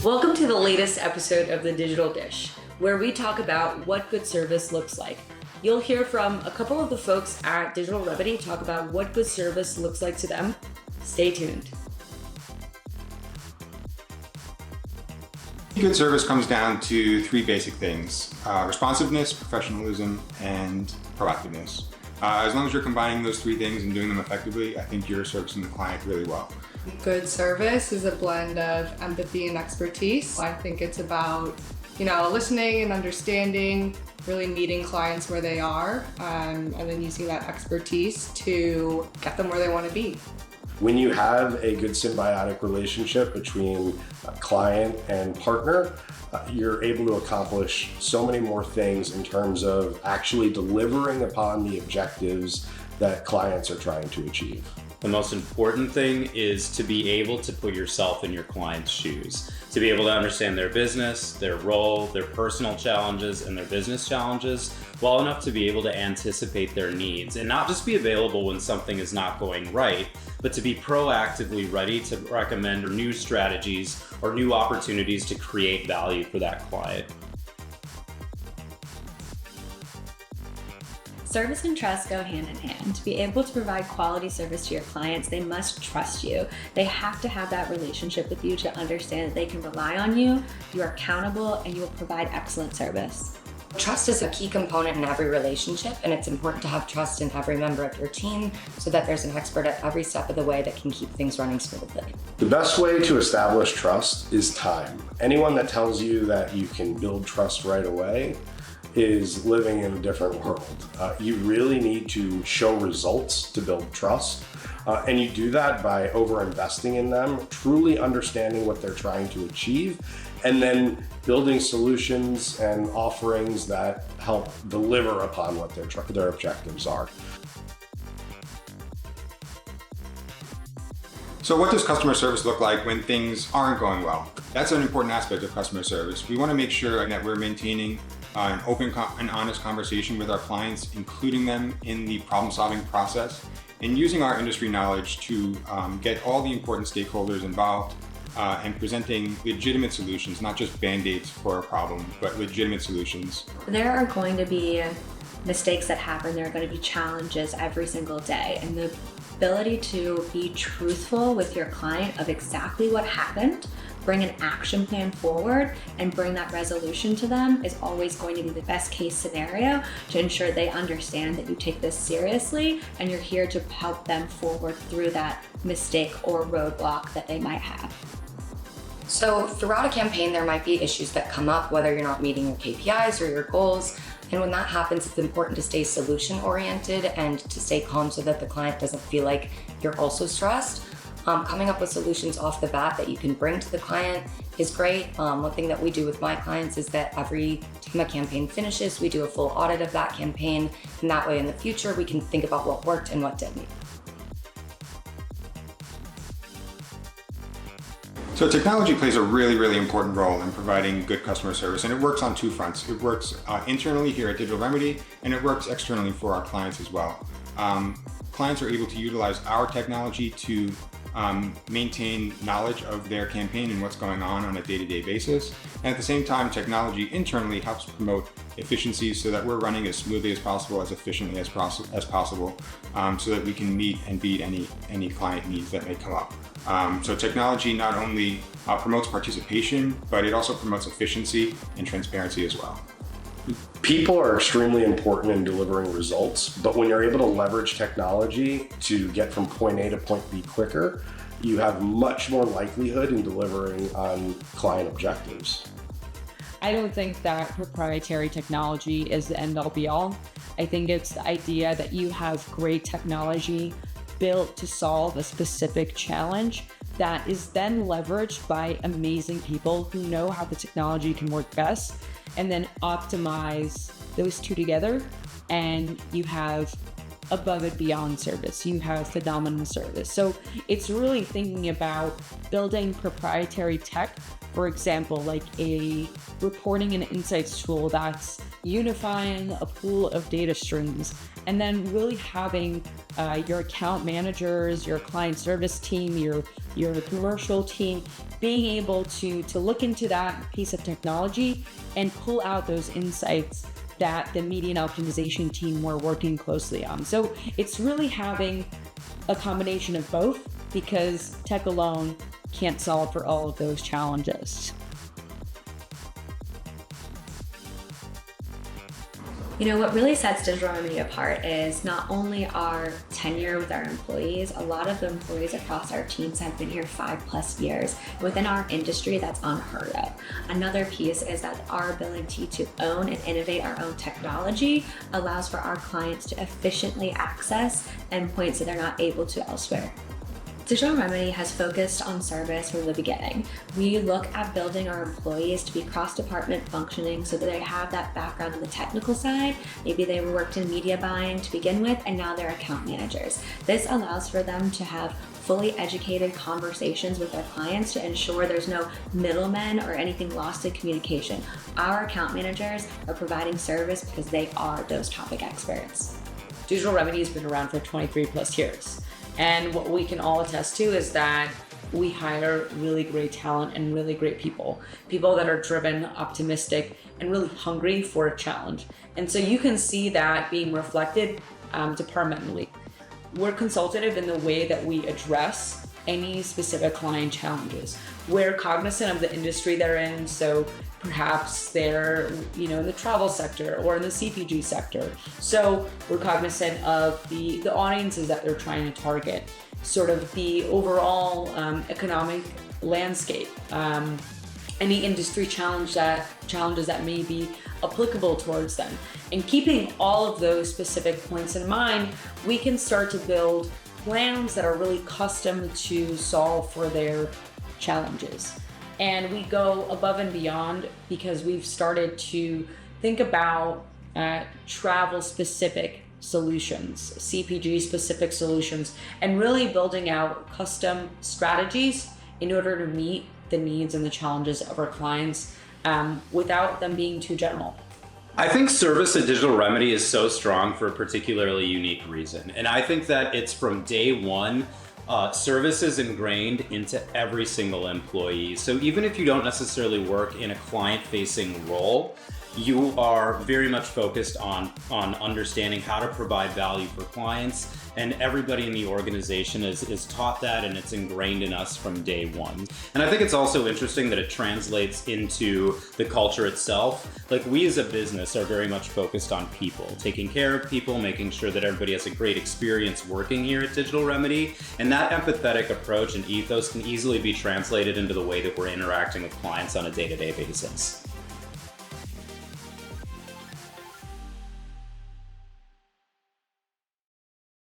Welcome to the latest episode of The Digital Dish, where we talk about what good service looks like. You'll hear from a couple of the folks at Digital Remedy talk about what good service looks like to them. Stay tuned. Good service comes down to three basic things: responsiveness, professionalism, and proactiveness. As long as you're combining those three things and doing them effectively, I think you're servicing the client really well. Good service is a blend of empathy and expertise. I think it's about, listening and understanding, really meeting clients where they are, and then using that expertise to get them where they want to be. When you have a good symbiotic relationship between client and partner, you're able to accomplish so many more things in terms of actually delivering upon the objectives that clients are trying to achieve. The most important thing is to be able to put yourself in your client's shoes, to be able to understand their business, their role, their personal challenges, and their business challenges well enough to be able to anticipate their needs and not just be available when something is not going right, but to be proactively ready to recommend new strategies or new opportunities to create value for that client. Service and trust go hand in hand. To be able to provide quality service to your clients, they must trust you. They have to have that relationship with you to understand that they can rely on you, you are accountable, and you will provide excellent service. Trust is a key component in every relationship, and it's important to have trust in every member of your team so that there's an expert at every step of the way that can keep things running smoothly. The best way to establish trust is time. Anyone that tells you that you can build trust right away is living in a different world. You really need to show results to build trust. And you do that by over-investing in them, truly understanding what they're trying to achieve, and then building solutions and offerings that help deliver upon what their objectives are. So what does customer service look like when things aren't going well? That's an important aspect of customer service. We want to make sure that we're maintaining an open and honest conversation with our clients, including them in the problem-solving process, and using our industry knowledge to get all the important stakeholders involved and presenting legitimate solutions, not just band-aids for a problem, but legitimate solutions. There are going to be mistakes that happen. There are going to be challenges every single day. And the ability to be truthful with your client of exactly what happened, bring an action plan forward, and bring that resolution to them is always going to be the best case scenario to ensure they understand that you take this seriously and you're here to help them forward through that mistake or roadblock that they might have. So throughout a campaign, there might be issues that come up, whether you're not meeting your KPIs or your goals. And when that happens, it's important to stay solution-oriented and to stay calm so that the client doesn't feel like you're also stressed. Coming up with solutions off the bat that you can bring to the client is great. One thing that we do with my clients is that every time a campaign finishes, we do a full audit of that campaign. And that way in the future, we can think about what worked and what didn't. So technology plays a really, really important role in providing good customer service, and it works on two fronts. It works internally here at Digital Remedy, and it works externally for our clients as well. Clients are able to utilize our technology to maintain knowledge of their campaign and what's going on a day-to-day basis. And at the same time, technology internally helps promote efficiencies so that we're running as smoothly as possible, as efficiently as possible, so that we can meet and beat any client needs that may come up. So technology not only promotes participation, but it also promotes efficiency and transparency as well. People are extremely important in delivering results, but when you're able to leverage technology to get from point A to point B quicker, you have much more likelihood in delivering on client objectives. I don't think that proprietary technology is the end all be all. I think it's the idea that you have great technology built to solve a specific challenge that is then leveraged by amazing people who know how the technology can work best, and then optimize those two together, and you have above and beyond service. You have phenomenal service. So it's really thinking about building proprietary tech, for example, like a reporting and insights tool that's unifying a pool of data streams, and then really having your account managers, your client service team, your commercial team being able to look into that piece of technology and pull out those insights that the media and optimization team were working closely on. So it's really having a combination of both, because tech alone can't solve for all of those challenges. You know, what really sets Digital Remedy apart is not only our tenure with our employees, a lot of the employees across our teams have been here 5+ years. Within our industry, that's unheard of. Another piece is that our ability to own and innovate our own technology allows for our clients to efficiently access endpoints that they're not able to elsewhere. Digital Remedy has focused on service from the beginning. We look at building our employees to be cross-department functioning so that they have that background on the technical side. Maybe they worked in media buying to begin with, and now they're account managers. This allows for them to have fully educated conversations with their clients to ensure there's no middlemen or anything lost in communication. Our account managers are providing service because they are those topic experts. Digital Remedy has been around for 23+ years. And what we can all attest to is that we hire really great talent and really great people that are driven, optimistic, and really hungry for a challenge. And so you can see that being reflected departmentally. We're consultative in the way that we address any specific client challenges. We're cognizant of the industry they're in, so perhaps they're in the travel sector or in the CPG sector. So we're cognizant of the audiences that they're trying to target, sort of the overall economic landscape, any industry challenges that may be applicable towards them. And keeping all of those specific points in mind, we can start to build plans that are really custom to solve for their challenges. And we go above and beyond because we've started to think about travel-specific solutions, CPG-specific solutions, and really building out custom strategies in order to meet the needs and the challenges of our clients without them being too general. I think service at Digital Remedy is so strong for a particularly unique reason. And I think that it's from day one, service is ingrained into every single employee. So even if you don't necessarily work in a client-facing role, you are very much focused on understanding how to provide value for clients, and everybody in the organization is taught that, and it's ingrained in us from day one. And I think it's also interesting that it translates into the culture itself. Like, we as a business are very much focused on people, taking care of people, making sure that everybody has a great experience working here at Digital Remedy. And that empathetic approach and ethos can easily be translated into the way that we're interacting with clients on a day-to-day basis.